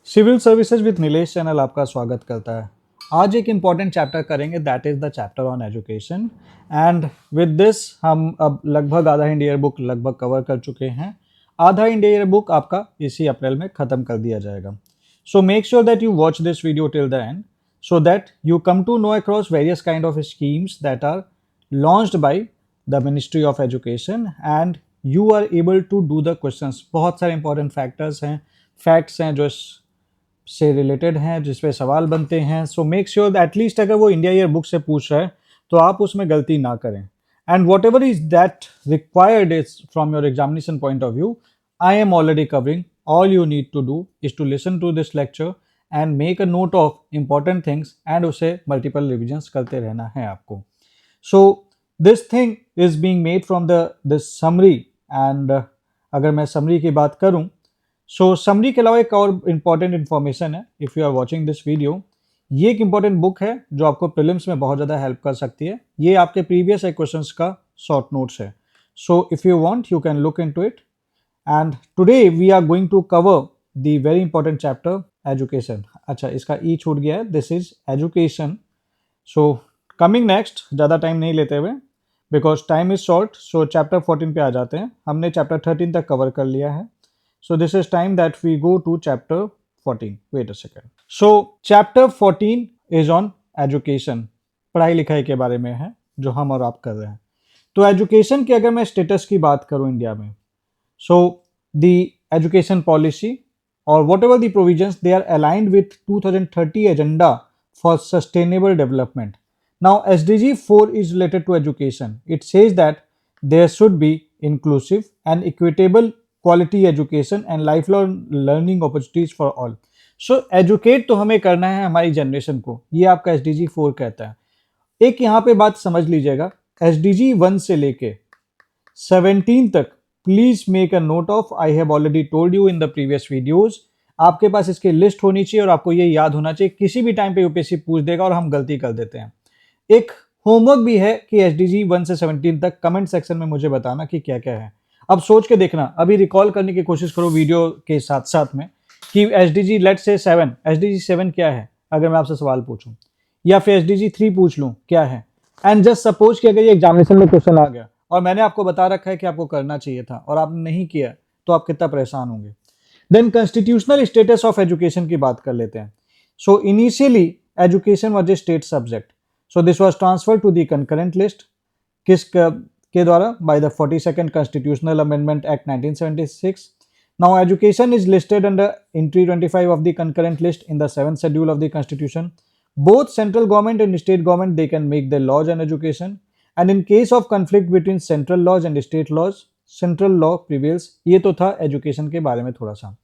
Civil services with Nilesh channel आपका स्वागत करता है। आज एक इम्पॉर्टेंट चैप्टर करेंगे, that is the chapter on education. And with this हम अब लगभग आधा इंडिया ईयर बुक लगभग कवर कर चुके हैं। आधा इंडिया ईयर बुक आपका इसी अप्रैल में ख़त्म कर दिया जाएगा। So make sure that you watch this video till the end so that you come to know across various kind of schemes that are launched by the Ministry of Education and you are able to do the questions। बहुत सारे important factors हैं, facts हैं जो से related हैं, जिस पे सवाल बनते हैं। So make sure that at least अगर वो इंडिया ईयर बुक से पूछ रहा है तो आप उसमें गलती ना करें। And whatever is that required is from your examination point of view, I am already covering. All you need to do is to listen to this lecture and make a note of important things and उसे multiple revisions करते रहना है आपको। So this thing is being made from this summary. And अगर मैं summary की बात करूं, सो समरी के अलावा एक और इम्पॉर्टेंट इन्फॉर्मेशन है। If you are watching this video, ये एक इम्पॉर्टेंट बुक है जो आपको प्रीलिम्स में बहुत ज़्यादा हेल्प कर सकती है। ये आपके प्रीवियस क्वेश्चंस का शॉर्ट नोट्स है। So if you want you can look into it. And today we are going to cover the very important chapter education. अच्छा, इसका ई छूट गया है, this is education. So coming next, ज़्यादा time नहीं लेते हुए because time is short, so chapter 14 पे आ जाते हैं। हमने चैप्टर 13 तक कवर कर लिया है। So this is time that we go to chapter 14. Wait a second. So chapter 14 is on education. पढ़ाई लिखाई के बारे में है जो हम और आप कर रहे हैं। तो एजुकेशन की अगर मैं स्टेटस की बात करूं इंडिया में, so the education policy or whatever the provisions, they are aligned with 2030 agenda for sustainable development. Now SDG 4 is related to education. It says that there should be inclusive and equitable quality education and life long learning opportunities for all. So educate तो हमें करना है हमारी generation को, ये आपका SDG 4 कहता है। एक यहाँ पे बात समझ लीजिएगा, SDG 1 से लेके 17 तक please make a note of. I have already told you in the previous videos. आपके पास इसकी लिस्ट होनी चाहिए और आपको ये याद होना चाहिए। किसी भी टाइम पे यूपीएससी पूछ देगा और हम गलती कर देते हैं। एक होमवर्क भी है कि SDG 1 से 17 तक कमेंट सेक्शन में मुझे बताना कि क्या क्या है। अब सोच के देखना, अभी रिकॉल करने की कोशिश करो वीडियो के साथ साथ में कि SDG लेट से 7, SDG 7 क्या है अगर मैं आपसे सवाल पूछूं, या फिर SDG 3 पूछ लूं क्या है। एंड जस्ट सपोज कि अगर ये एग्जामिनेशन में क्वेश्चन आ गया और मैंने आपको बता रखा है कि आपको करना चाहिए था और आपने नहीं किया, तो आप कितना परेशान होंगे। Then constitutional status of education की बात कर लेते हैं। So initially education was a state subject, so this was transfer to the concurrent list के द्वारा by the 42nd Constitutional Amendment Act 1976. Now education is listed under entry 25 of the concurrent list in the 7th schedule of the Constitution. Both central government and state government, they can make their laws on education, and in case of conflict between central laws and state laws, central law prevails. ये तो था education के बारे में थोड़ा सा।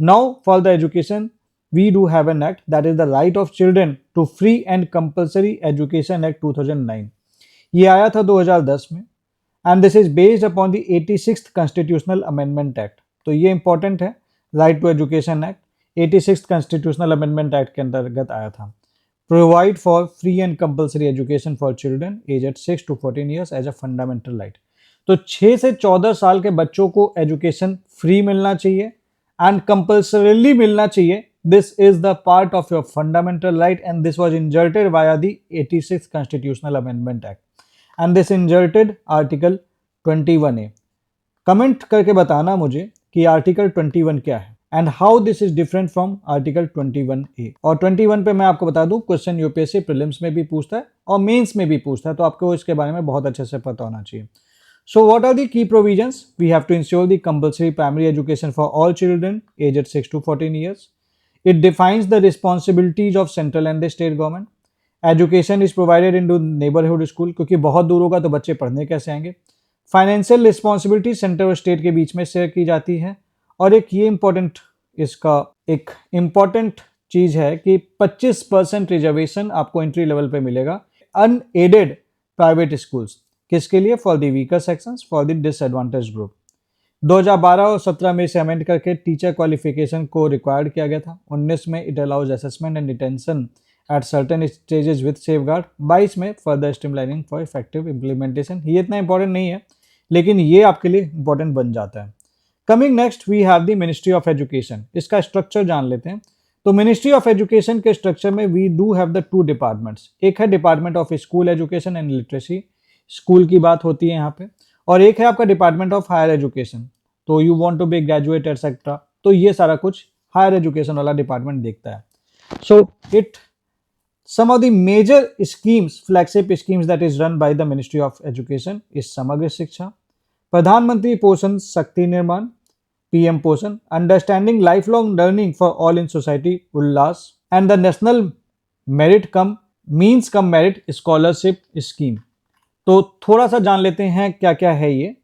Now for the education we do have an act, that is the Right of Children to Free and Compulsory Education Act 2009। ये आया था 2010 में and this is based upon the 86th Constitutional Amendment Act। तो ये important है, right to education act 86th Constitutional Amendment Act के अंतर्गत आया था। Provide for free and compulsory education for children age 6 to 14 years as a fundamental right. तो 6 से 14 साल के बच्चों को एजुकेशन फ्री मिलना चाहिए एंड कंपल्सरीली मिलना चाहिए। This is the part of your fundamental right and this was inserted via the 86th Constitutional Amendment Act and this inserted article 21A। Comment करके बताना मुझे कि आर्टिकल 21 क्या है and how this is different from article 21A। और 21 पे मैं आपको बता दूं, क्वेश्चन यूपीएससी प्रीलिम्स में भी पूछता है और मेंस में भी पूछता है, तो आपको इसके बारे में बहुत अच्छे से पता होना चाहिए। So what are the key provisions? We have to ensure the compulsory primary education for all children aged 6 to 14 years. It defines the responsibilities of central and the state government. Education is provided in to neighbourhood school, क्योंकि बहुत दूर होगा तो बच्चे पढ़ने कैसे आएंगे। Financial responsibility centre और स्टेट के बीच में शेयर की जाती है। और एक ये इंपॉर्टेंट, इसका एक इंपॉर्टेंट चीज है कि 25% रिजर्वेशन आपको एंट्री लेवल पे मिलेगा अनएडेड प्राइवेट स्कूल्स। किसके लिए? For the weaker sections, for the disadvantage group. 2012 और 17 में इसे अमेंड करके टीचर क्वालिफिकेशन को रिक्वायर्ड किया गया था। 19 में it allows assessment and detention at certain stages with safeguard। 22 में further streamlining for effective implementation। ये इतना इंपॉर्टेंट नहीं है लेकिन ये आपके लिए इंपॉर्टेंट बन जाता है। Coming next we have the ministry of education. इसका स्ट्रक्चर जान लेते हैं। तो मिनिस्ट्री ऑफ एजुकेशन के स्ट्रक्चर में we do have the two departments, एक है department of school education and literacy, school की बात होती है यहाँ पे, और एक है आपका डिपार्टमेंट ऑफ हायर एजुकेशन, तो you want to be graduate etcetera, तो ये सारा कुछ हायर एजुकेशन वाला डिपार्टमेंट देखता है. So it some of the major schemes, flagship schemes that is run by the Ministry of Education is समग्र शिक्षा, प्रधानमंत्री पोषण शक्ति निर्माण, PM पोषण, understanding lifelong learning for all in society Ullas, and the national merit come means cum merit scholarship scheme. तो थोड़ा सा जान लेते हैं क्या क्या है ये,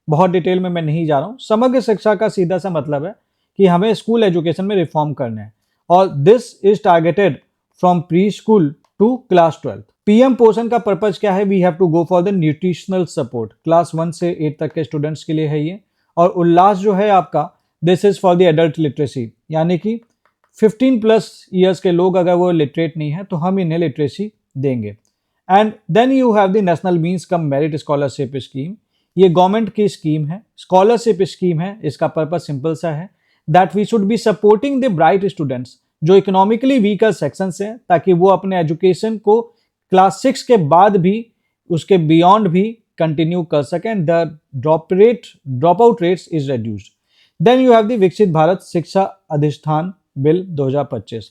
बहुत डिटेल में मैं नहीं जा रहा हूँ. समग्र शिक्षा का सीधा सा मतलब है कि हमें स्कूल एजुकेशन में रिफॉर्म करना है, और this is targeted from pre school to class 12. PM Poshan का पर्पज क्या है? We have to go for the nutritional support, class 1 से 8 तक के स्टूडेंट्स के लिए है ये. और उल्लास जो है आपका, this is for the adult literacy, यानी कि 15+ ईयर्स के लोग अगर वो लिटरेट नहीं है तो हम इन्हें लिटरेसी देंगे. And then you have the national means cum merit scholarship scheme. ये गवर्नमेंट की स्कीम है, स्कॉलरशिप स्कीम है. इसका पर्पज सिंपल सा है, that we should be supporting the bright students जो इकोनॉमिकली वीकर सेक्शन से हैं, ताकि वो अपने एजुकेशन को क्लास 6 के बाद भी उसके बियॉन्ड भी कंटिन्यू कर सकें. The drop out rates is reduced. Then you have the Viksit Bharat Shiksha अधिष्ठान बिल 2025.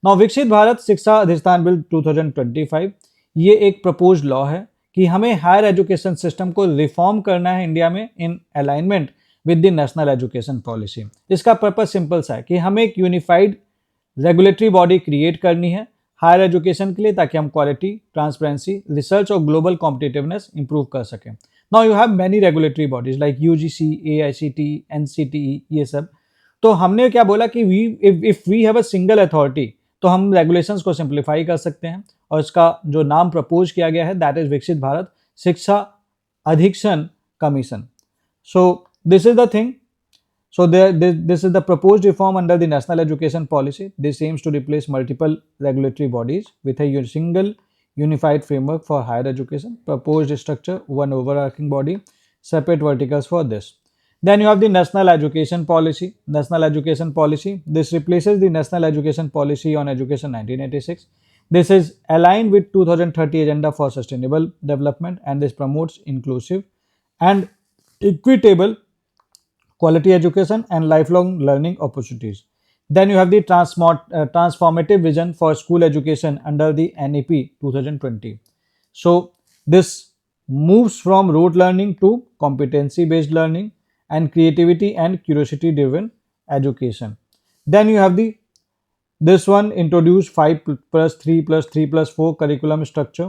नाउ विकसित भारत शिक्षा अधिष्ठान बिल 2025 ये एक प्रपोज लॉ है कि हमें हायर एजुकेशन सिस्टम को रिफॉर्म करना है इंडिया में in alignment with the national education policy. इसका पर्पज सिंपल सा है कि हमें एक यूनिफाइड रेगुलेटरी बॉडी क्रिएट करनी है हायर एजुकेशन के लिए, ताकि हम क्वालिटी, ट्रांसपेरेंसी, रिसर्च और ग्लोबल कॉम्पिटिटिवनेस इंप्रूव कर सकें. Now you have many regulatory bodies like UGC, AICTE, NCTE, ये सब. तो हमने क्या बोला कि if we have a single authority तो हम रेगुलेशंस को सिंप्लीफाई कर सकते हैं, और इसका जो नाम प्रपोज किया गया है that is Viksit Bharat Shiksha Adhishthan commission. So this is the thing. So this is the proposed reform under the National Education Policy. This aims to replace multiple regulatory bodies with a single unified framework for higher education. Proposed structure, one overarching body, separate verticals for this. Then you have the National Education Policy. National Education Policy. This replaces the National Education Policy on Education 1986. This is aligned with 2030 Agenda for Sustainable Development, and this promotes inclusive and equitable quality education and lifelong learning opportunities. Then you have the transformative vision for school education under the NEP 2020. So this moves from rote learning to competency based learning and creativity and curiosity driven education. Then you have this one introduced 5+3+3+4 curriculum structure.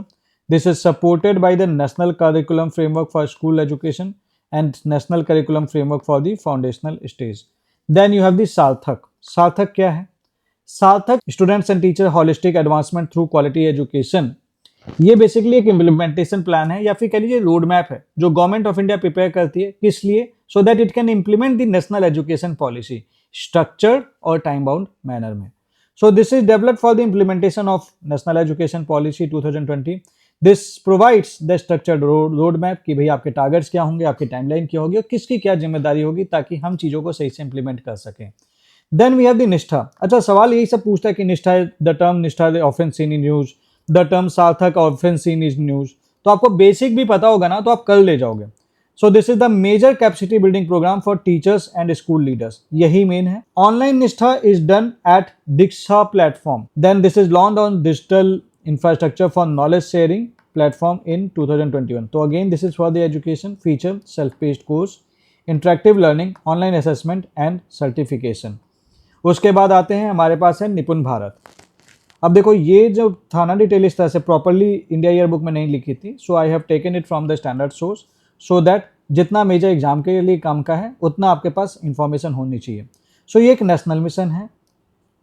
This is supported by the National Curriculum Framework for School Education and National Curriculum Framework for the Foundational Stage. Then you have the सार्थक. सार्थक क्या है? सार्थक students and teacher holistic advancement through quality education. ये basically एक implementation plan है, या फिर कह लीजिए रोड मैप है, जो गवर्नमेंट ऑफ इंडिया प्रिपेयर करती है. किस लिए? So that it can implement the national education policy structured और टाइम बाउंड मैनर में. So this is developed for the implementation of national education policy 2020. This provides the structured road map कि भाई आपके targets क्या होंगे, आपकी timeline क्या होगी और किसकी क्या जिम्मेदारी होगी, ताकि हम चीज़ों को सही से इंप्लीमेंट कर सकें. देन वी हैव द निष्ठा. अच्छा, सवाल यही सब पूछता है कि निष्ठा, द टर्म निष्ठा often seen in news, the term सार्थक ऑफन सीन इन न्यूज. तो आपको बेसिक भी पता होगा ना, तो आप कर ले जाओगे. So this is the major capacity building program for teachers and school leaders. यही मेन है. Online Nishtha is done at Diksha platform. Then this is launch on digital infrastructure for knowledge sharing platform in 2021. So again, this is for the education feature, self-paced course, interactive learning, online assessment and certification. उसके बाद आते हैं, हमारे पास है निपुण भारत. अब देखो, ये जो था ना डिटेल इस तरह से प्रॉपरली इंडिया ईयर बुक में नहीं लिखी थी. So I have taken it from the standard source, so that जितना मेजर एग्जाम के लिए काम का है उतना आपके पास इंफॉर्मेशन होनी चाहिए. सो ये एक नेशनल मिशन है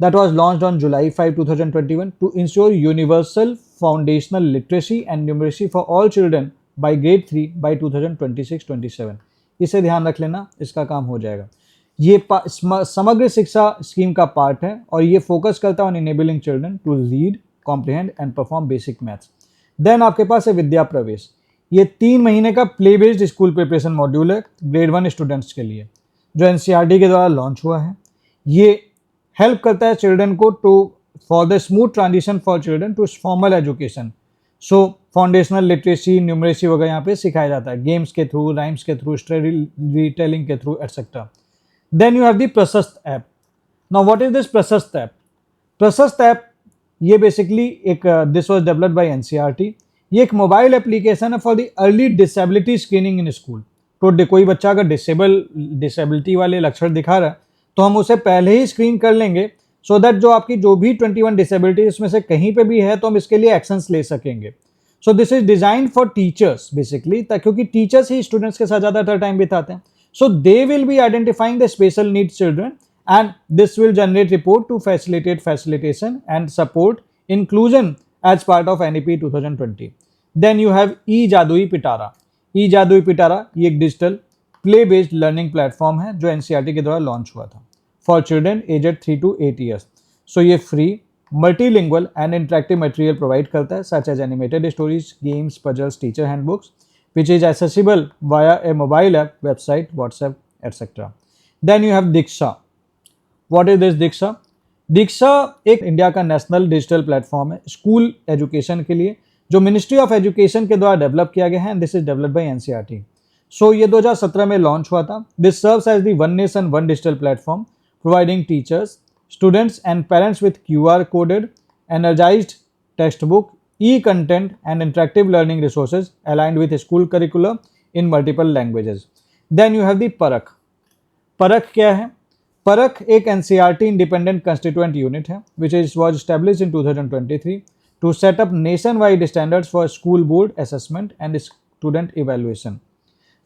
that was launched on July 5, 2021 to ensure universal foundational literacy and numeracy for all children by grade 3 by 2026-27. इसे ध्यान रख लेना, इसका काम हो जाएगा. ये समग्र शिक्षा स्कीम का पार्ट है और ये फोकस करता है on enabling children to read, comprehend and perform basic maths. Then आपके पास है विद्या प्रवेश. ये 3 महीने का play based school preparation module है ग्रेड 1 स्टूडेंट्स के लिए, जो NCERT के द्वारा लॉन्च हुआ है. ये हेल्प करता है चिल्ड्रन को to for the smooth transition for children to formal education. So foundational literacy, numeracy वगैरह यहाँ पे सिखाया जाता है गेम्स के थ्रू, राइम्स के थ्रू, स्टोरी रीटेलिंग के through etcetera. Then you have the Prashast app. Now what is this Prashast app? Prashast app ये बेसिकली एक this was developed by NCERT. ये एक मोबाइल एप्लीकेशन है for the early disability screening in school. तो कोई बच्चा अगर डिसेबिलिटी वाले लक्षण दिखा रहा है तो हम उसे पहले ही स्क्रीन कर लेंगे, सो दैट जो आपकी जो भी 21 डिसेबिलिटी इसमें से कहीं पे भी है तो हम इसके लिए एक्शंस ले सकेंगे। So this is designed for teachers basically, क्योंकि टीचर्स ही स्टूडेंट्स के साथ ज़्यादातर टाइम बिताते हैं। So they will be identifying the special needs children and this will generate report to facilitate facilitation and support inclusion as part of NEP 2020. Then you have eJadui Pitara. eJadui Pitara ये एक digital play based learning platform है जो NCERT के द्वारा launch हुआ था for children aged 3 to 8 years. So ये free multilingual and interactive material provide करता है such as animated stories, games, puzzles, teacher handbooks which is accessible via a mobile app, website, WhatsApp, etc. Then you have Diksha. What is this Diksha? दीक्षा एक India का national digital platform है school education के लिए जो ministry of education के द्वारा develop किया गया है and this is developed by NCERT. So ये 2017 में लॉन्च हुआ था। This serves as the one nation one digital platform providing teachers, students and parents with QR coded energised textbook, e content and interactive learning resources aligned with school curriculum in multiple languages. Then you have the Parakh. Parakh क्या है? परख एक NCERT independent constituent unit है which is was establish in 2023 to set up nation wide standards for school board assessment and student evaluation.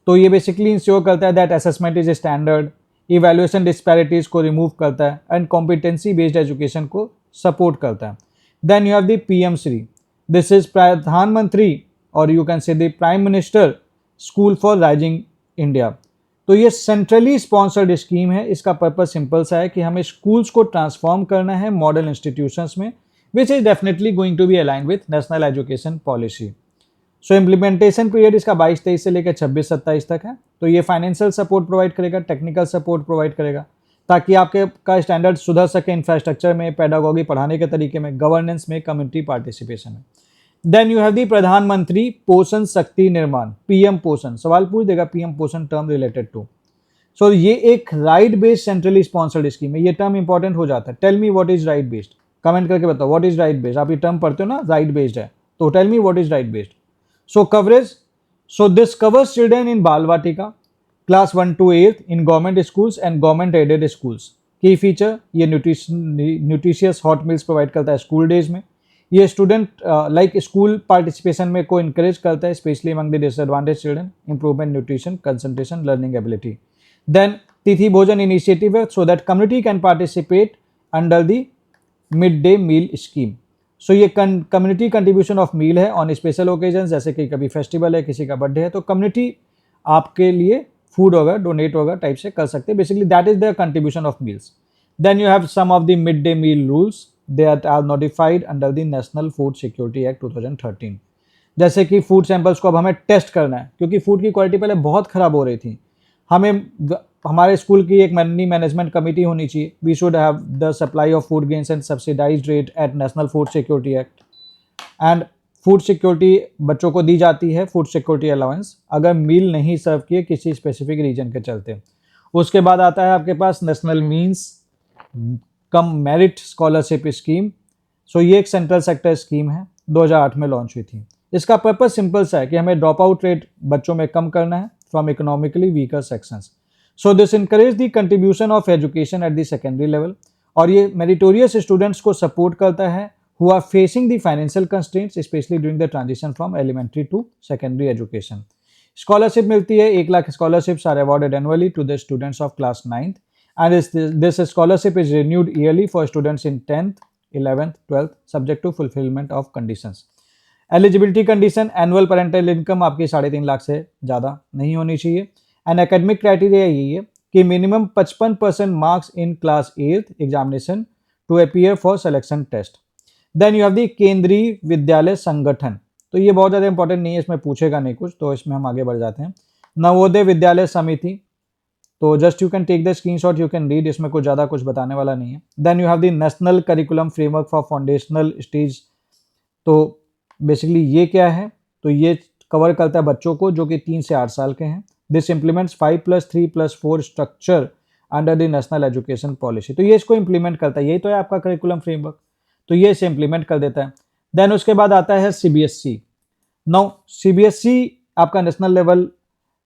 तो ये basically ensure करता है that assessment is standard, evaluation disparities को रिमूव करता है and competency based education को support करता है। Then you have the PM Shri. This is Pradhanmantri और you can say the prime minister school for rising India. तो ये सेंट्रली स्पॉन्सर्ड स्कीम है। इसका पर्पस सिंपल सा है कि हमें स्कूल्स को ट्रांसफॉर्म करना है मॉडल इंस्टीट्यूशंस में which is definitely going to be align with national education policy. So implementation period इसका 22-23 से लेकर 26-27 तक है। तो ये फाइनेंशियल सपोर्ट प्रोवाइड करेगा, टेक्निकल सपोर्ट प्रोवाइड करेगा ताकि आपके का स्टैंडर्ड सुधर सके इंफ्रास्ट्रक्चर में, पेडागोगी पढ़ाने के तरीके में, गवर्नेंस में, कम्युनिटी पार्टिसिपेशन में। देन यू हैव दी प्रधानमंत्री पोषण शक्ति निर्माण, PM पोषण। सवाल पूछ देगा PM पोषण टर्म रिलेटेड टू। सो ये एक right based centrally sponsored scheme है। ये टर्म इंपॉर्टेंट हो जाता है। Tell me what is right based, comment करके बताओ व्हाट इज राइट बेस्ड। आप ये टर्म पढ़ते हो ना, राइट बेस्ड है, तो tell me what is right based. So coverage, so this covers children in Bal Vatika class 1 to 8 in government schools and government aided schools. Key feature, ये nutritious hot meals provide करता है school days में। ये student like school participation में को encourage करता है specially among the disadvantage children, improvement nutrition, concentration, learning ability. Then Tithi Bhojan initiative है so that community can participate under the mid day meal scheme. So ये community contribution of मील है on special occasion, जैसे कि कभी festival है, किसी का birthday है, तो कम्युनिटी आपके लिए फूड होगा, डोनेट होगा टाइप से कर सकते हैं। Basically that is the contribution of meals. Then you have some of the mid day meal rules that are notified under the National Food Security Act 2013। जैसे कि फूड सैंपल्स को अब हमें टेस्ट करना है क्योंकि फूड की क्वालिटी पहले बहुत ख़राब हो रही थी। हमें हमारे स्कूल की एक मैनेजमेंट कमेटी होनी चाहिए। We should have the supply of food grains and subsidized rate at national food security act. And food security बच्चों को दी जाती है, फूड सिक्योरिटी अलाउंस, अगर मील नहीं सर्व किए किसी स्पेसिफिक रीजन के चलते। उसके बाद आता है आपके पास national means cum merit scholarship scheme. So ये एक सेंट्रल सेक्टर स्कीम है, 2008 में लॉन्च हुई थी। इसका पर्पस सिंपल सा है कि हमें ड्रॉप आउट रेट बच्चों में कम करना है from economically weaker sections. So this encourage the contribution of education at the secondary level. और ये मेरिटोरियस स्टूडेंट्स को सपोर्ट करता है who are facing the financial constraints specially during the transition from elementary to secondary education. Scholarship मिलती है, 1 lakh scholarships are awarded annually to the students of class 9th and this scholarship is renewed yearly for students in 10th, 11th, 12th subject to fulfillment of conditions। Eligibility condition, annual parental income आपकी 3.5 लाख से ज़्यादा नहीं होनी चाहिए। And academic criteria यही है कि minimum 55% marks in class 8th examination to appear for selection test. Then you have the Kendriya Vidyalaya संगठन। तो ये बहुत ज़्यादा इंपॉर्टेंट नहीं है, इसमें पूछेगा नहीं कुछ, तो इसमें हम आगे बढ़ जाते हैं। नवोदय विद्यालय समिति, तो just you can take the screenshot, you can read, इसमें कुछ ज़्यादा कुछ बताने वाला नहीं है। Then you have the national curriculum framework for foundational stage. तो बेसिकली ये क्या है, तो ये कवर करता है बच्चों को जो कि 3 से 8 साल के हैं। This implements 5+3+4 structure under the national education policy. तो ये इसको इम्प्लीमेंट करता है, यही तो है आपका करिकुलम फ्रेमवर्क, तो ये इसे इम्प्लीमेंट कर देता है। देन उसके बाद आता है सीबीएसई। नाउ सीबीएसई आपका national level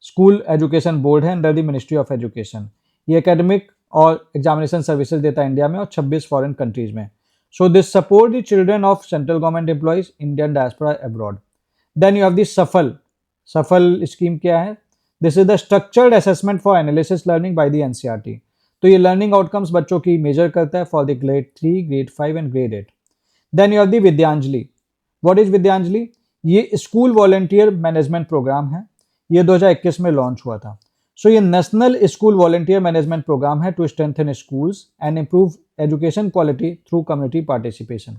school education board है under the ministry of education. ये एकेडमिक और एग्जामिनेशन सर्विसेज देता है इंडिया में और 26 फॉरेन कंट्रीज में। So this support the children of central government employees Indian diaspora abroad. Then you have the Safal scheme क्या है, this is the structured assessment for analysis learning by the NCERT. तो ये learning outcomes बच्चों की major करता है for the grade 3, grade 5 and grade 8। Then you have the Vidyanjali. What is Vidyanjali? ये school volunteer management programme है, ये 2021 में लॉन्च हुआ था। सो ये national school volunteer management programme है to strengthen schools and improve education quality through community participation.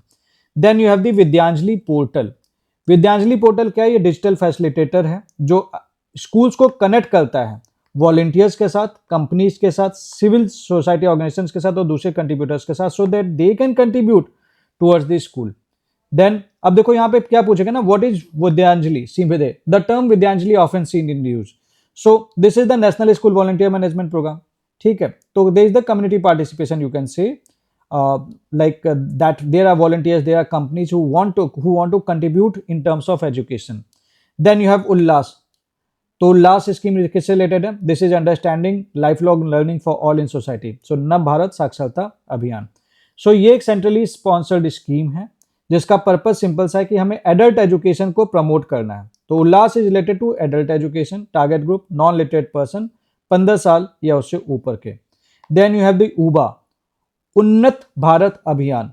Then you have the Vidyanjali portal. Vidyanjali portal क्या है? ये डिजिटल फैसिलिटेटर है जो स्कूल्स को कनेक्ट करता है वॉलंटियर्स के साथ, कंपनीज के साथ, सिविल सोसाइटी ऑर्गेनाइजेशंस के साथ और दूसरे कंट्रीब्यूटर्स के साथ, so that they can contribute towards the school. Then अब देखो यहाँ पे क्या पूछेगा ना, व्हाट इज विद्यांजलि? सीधे the term Vidyanjali often seen in use. So this is the national school volunteer management programme, ठीक है। तो there is the community participation, you can say like that there are volunteers, there are companies who want to contribute in terms of education. Then you have Ullas. तो Ullas scheme किससे related है? This is understanding lifelong learning for all in society. So Nav Bharat साक्षरता अभियान। So ये एक centrally sponsored scheme है जिसका purpose simple सा है कि हमें एडल्ट एजुकेशन को प्रमोट करना है। तो Ullas is related to adult education. Target group non literate person 15 साल या उससे ऊपर के। Then you have the UBA, Unnat Bharat Abhiyan.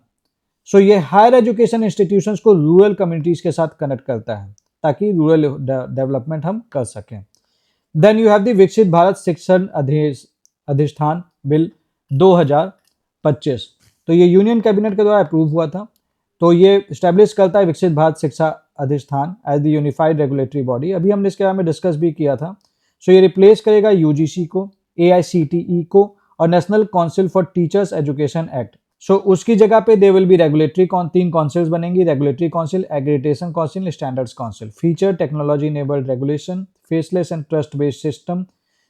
So ये हायर एजुकेशन इंस्टीट्यूशंस को रूरल कम्युनिटीज के साथ कनेक्ट करता है ताकि रूरल डेवलपमेंट हम कर सकें। Then you have the Viksit Bharat शिक्षण अधिष्ठान बिल 2025। तो ये यूनियन कैबिनेट के द्वारा अप्रूव हुआ था। तो ये स्टैब्लिश करता है विकसित Bharat Shiksha Adhishthan as the unified regulatory body. अभी हमने इसके बारे में डिस्कस भी किया था। सो ये रिप्लेस करेगा UGC को, AICTE को और national council for teachers education act. So उसकी जगह पे they will be regulatory 3 councils बनेंगी, regulatory council, accreditation council, standards council. Feature technology enabled regulation, faceless and trust based system,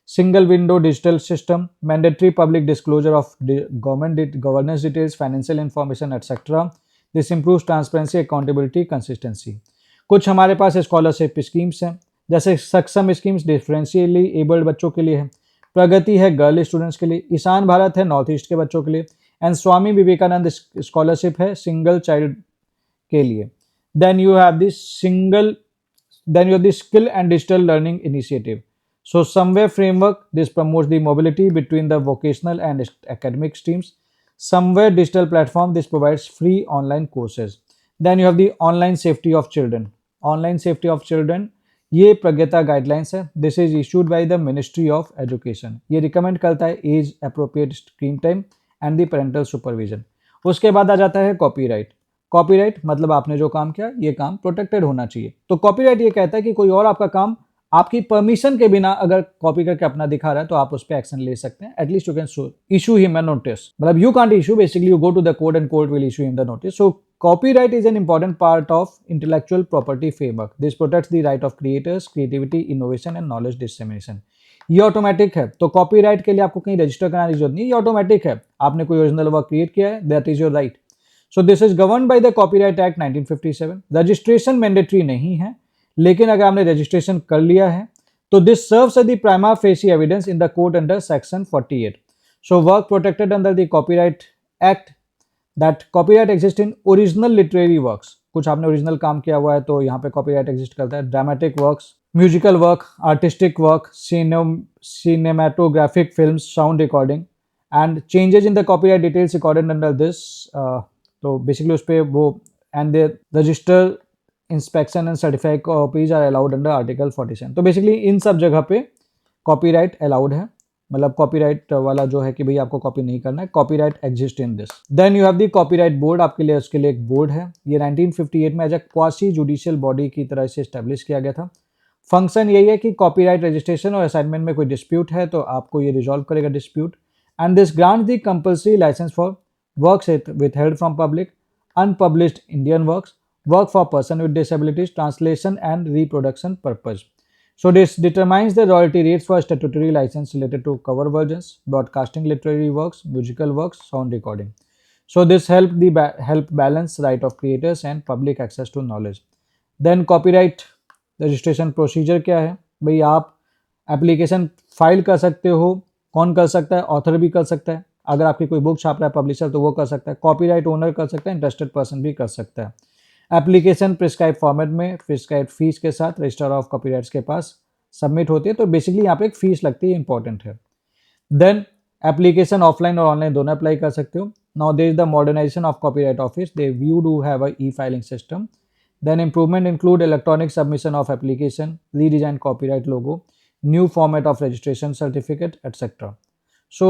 single window digital system, mandatory public disclosure of government governance details, financial information etcetera. This improves transparency, accountability, consistency. कुछ हमारे पास scholarship schemes हैं, जैसे सक्षम schemes differentially abled बच्चों के लिए है, प्रगति है गर्ल स्टूडेंट्स के लिए, ईशान भारत है नॉर्थ ईस्ट के बच्चों के लिए, एंड स्वामी विवेकानंद स्कॉलरशिप है सिंगल चाइल्ड के लिए। Then you have the skill and digital learning initiative. So somewhere framework, this promotes the mobility between the vocational and academic streams. Somewhere digital platform, this provides free online courses. Then you have the online safety of children. Online safety of children, ये प्रज्ञता guidelines है। This is issued by the ministry of education. ये recommend करता है age appropriate screen time and the parental supervision. उसके बाद आ जाता है copyright. Copyright मतलब आपने जो काम किया ये काम प्रोटेक्टेड होना चाहिए। तो कॉपीराइट ये कहता है कि कोई और आपका काम आपकी परमिशन के बिना अगर कॉपी करके अपना दिखा रहा है तो आप उस पर एक्शन ले सकते हैं। At least you can issue him a notice, मतलब you can't issue, basically you go to the court and court will issue him the notice. So copyright is an important part of intellectual property framework. This protects the right of creators, creativity, innovation and knowledge dissemination. ये automatic है, तो copyright के लिए आपको कहीं register कराने की जरूरत नहीं, ये ऑटोमेटिक है। आपने कोई ओरिजिनल वर्क क्रिएट किया है, that is your right. So this is govern by the copyright act 1957। Registration mandatory नहीं है, लेकिन अगर आपने रजिस्ट्रेशन कर लिया है तो this serves as the prima facie evidence in the court under section 48। So work protected under the copyright act, that copyright exist in original literary works. कुछ आपने ओरिजिनल काम किया हुआ है तो यहाँ पे कॉपीराइट एग्जिस्ट करता है। Dramatic works, musical work, artistic work, cinematographic films, sound recording and changes in the copyright details recorded under this. तो बेसिकली उस पर वो and the register inspection and certified copies are allowed under article 47। तो basically इन सब जगह पे copyright allowed है, मतलब कॉपीराइट वाला जो है कि भाई आपको कॉपी नहीं करना है, copyright exist in this. Then you have the copyright board, आपके लिए उसके लिए एक बोर्ड है। ये 1958 में as a quasi judicial body की तरह से एस्टेब्लिश किया गया था फंक्शन यही है कि कॉपीराइट रजिस्ट्रेशन और असाइनमेंट में कोई डिस्प्यूट है तो आपको ये रिजॉल्व करेगा dispute. And this grant the compulsory license for works withheld from public, unpublished Indian works, work for person with disabilities, translation and reproduction purpose. So this determines the royalty rates for statutory license related to cover versions, broadcasting literary works, musical works, sound recording. So this help balance right of creators and public access to knowledge. Then copyright registration procedure क्या है भाई, आप application file कर सकते हो। कौन कर सकता है? ऑथर भी कर सकता है। अगर आपकी कोई बुक छाप रहा है पब्लिशर तो वो कर सकता है। कॉपीराइट ओनर कर सकता है, इंटरेस्टेड पर्सन भी कर सकता है। एप्लीकेशन प्रिस्क्राइब फॉर्मेट में प्रिस्क्राइब फीस के साथ रजिस्टर ऑफ कॉपीराइट्स के पास सबमिट होती है। तो बेसिकली यहाँ पे एक फीस लगती है, इंपॉर्टेंट है। देन एप्लीकेशन ऑफलाइन और ऑनलाइन दोनों अप्लाई कर सकते हो। Now there is the modernization of copyright office, they view do have a e filing system. Then improvement include electronic submission of application, redesigned copyright logo, new format of registration certificate, etc. So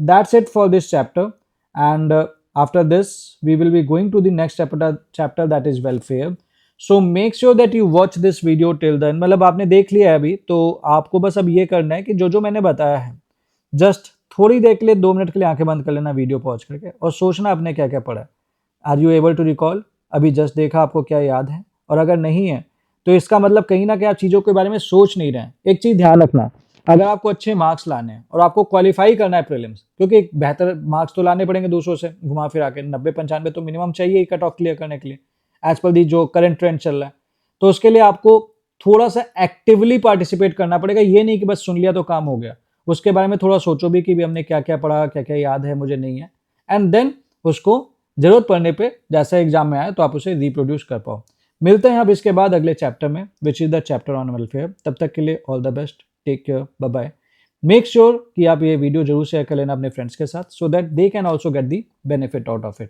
that's it for this chapter. And after this, we will be going to the next chapter that is welfare. So make sure that you watch this video till the end. मतलब आपने देख लिया है अभी, तो आपको बस अब ये करना है कि जो जो मैंने बताया है जस्ट थोड़ी देर के लिए 2 मिनट के लिए आंखें बंद कर लेना वीडियो पॉज करके और सोचना आपने क्या क्या पढ़ा है। Are you able to recall? अभी जस्ट देखा, आपको क्या याद है? और अगर नहीं है तो इसका मतलब कहीं ना कहीं आप चीज़ों के बारे में सोच नहीं रहे हैं। एक चीज़ ध्यान रखना, अगर आपको अच्छे मार्क्स लाने हैं और आपको क्वालिफाई करना है प्रीलिम्स, क्योंकि बेहतर मार्क्स तो लाने पड़ेंगे दूसरों से घुमा फिरा के, 90-95 तो मिनिमम चाहिए ही कट ऑफ क्लियर करने के लिए एज पर दी जो करंट ट्रेंड चल रहा है। तो उसके लिए आपको थोड़ा सा एक्टिवली पार्टिसिपेट करना पड़ेगा। ये नहीं कि बस सुन लिया तो काम हो गया, उसके बारे में थोड़ा सोचो भी कि भी हमने क्या क्या पढ़ा, क्या क्या याद है, मुझे नहीं है। एंड देन उसको जरूरत पड़ने पे जैसा एग्जाम में आए तो आप उसे रिप्रोड्यूस कर पाओ। मिलते हैं अब इसके बाद अगले चैप्टर में, which is the chapter on welfare. तब तक के लिए all the best, take care, bye bye. Make sure कि आप ये वीडियो जरूर शेयर कर लेना अपने फ्रेंड्स के साथ, so that they can also get the benefit out of it.